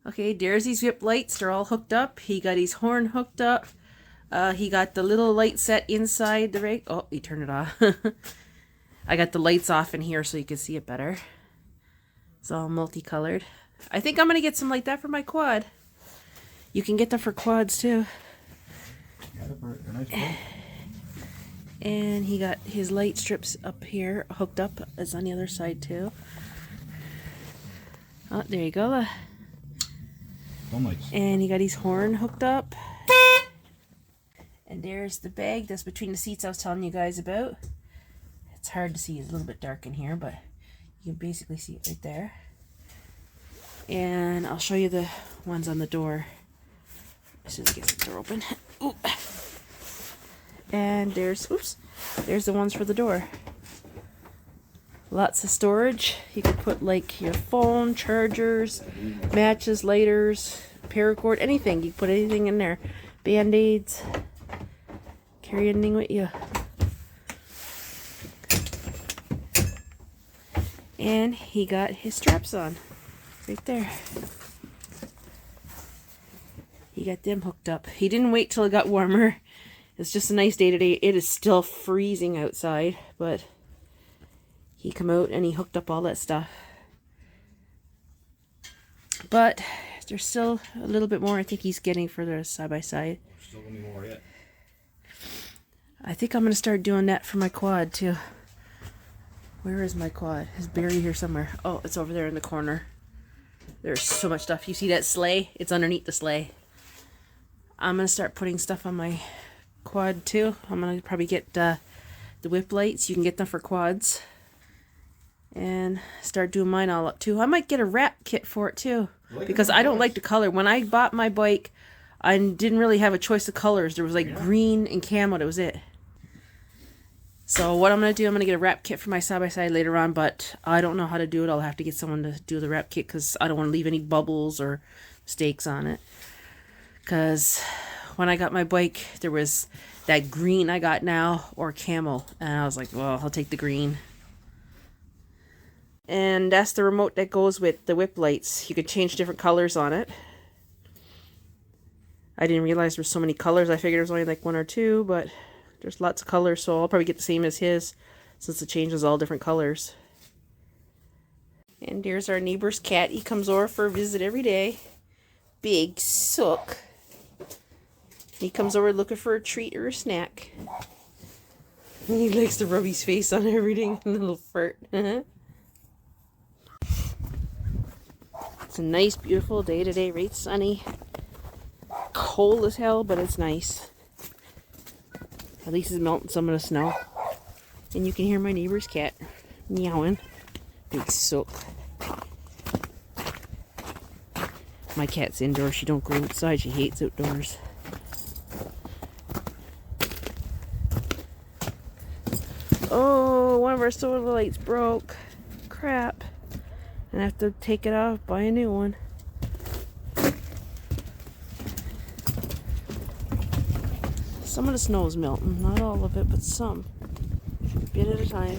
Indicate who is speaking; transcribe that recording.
Speaker 1: Okay, there's these whip lights. They're all hooked up. He got his horn hooked up. He got the little light set inside the rig. Oh, he turned it off. I got the lights off in here so you can see it better. It's all multicolored. I think I'm going to get some like that for my quad. You can get them for quads too. And he got his light strips up here hooked up. It's on the other side too. Oh, there you go. And he got his horn hooked up. And there's the bag that's between the seats I was telling you guys about. It's hard to see, it's a little bit dark in here, but you can basically see it right there. And I'll show you the ones on the door as soon as I get the door open. Ooh. And there's the ones for the door. Lots of storage. You could put like your phone, chargers, matches, lighters, paracord, anything. You can put anything in there. Band-aids. Carry anything with you. And he got his straps on. Right there. He got them hooked up. He didn't wait till it got warmer. It's just a nice day today. It is still freezing outside, but he come out and he hooked up all that stuff. But there's still a little bit more I think he's getting for the side-by-side.
Speaker 2: Still gonna be more yet.
Speaker 1: I think I'm going to start doing that for my quad too. Where is my quad? It's buried here somewhere. Oh, it's over there in the corner. There's so much stuff. You see that sleigh? It's underneath the sleigh. I'm going to start putting stuff on my quad too. I'm going to probably get the whip lights. You can get them for quads. And start doing mine all up too. I might get a wrap kit for it too. Because I don't like the color. When I bought my bike, I didn't really have a choice of colors. There was like green and camo. That was it. So what I'm going to do, I'm going to get a wrap kit for my side-by-side later on, but I don't know how to do it. I'll have to get someone to do the wrap kit because I don't want to leave any bubbles or mistakes on it. Because when I got my bike, there was that green I got now or camo. And I was like, well, I'll take the green. And that's the remote that goes with the whip lights. You can change different colors on it. I didn't realize there were so many colors. I figured there was only like one or two, but there's lots of colors, so I'll probably get the same as his since it changes all different colors. And there's our neighbor's cat. He comes over for a visit every day. Big Sook. He comes over looking for a treat or a snack. He likes to rub his face on everything. A little fart. It's a nice, beautiful day today. Right sunny. Cold as hell, but it's nice. At least it's melting some of the snow. And you can hear my neighbor's cat meowing. Big Sook. My cat's indoors. She don't go outside. She hates outdoors. Oh, one of our solar lights broke. Crap. And I have to take it off, buy a new one. Some of the snow is melting, not all of it, but some. A bit at a time.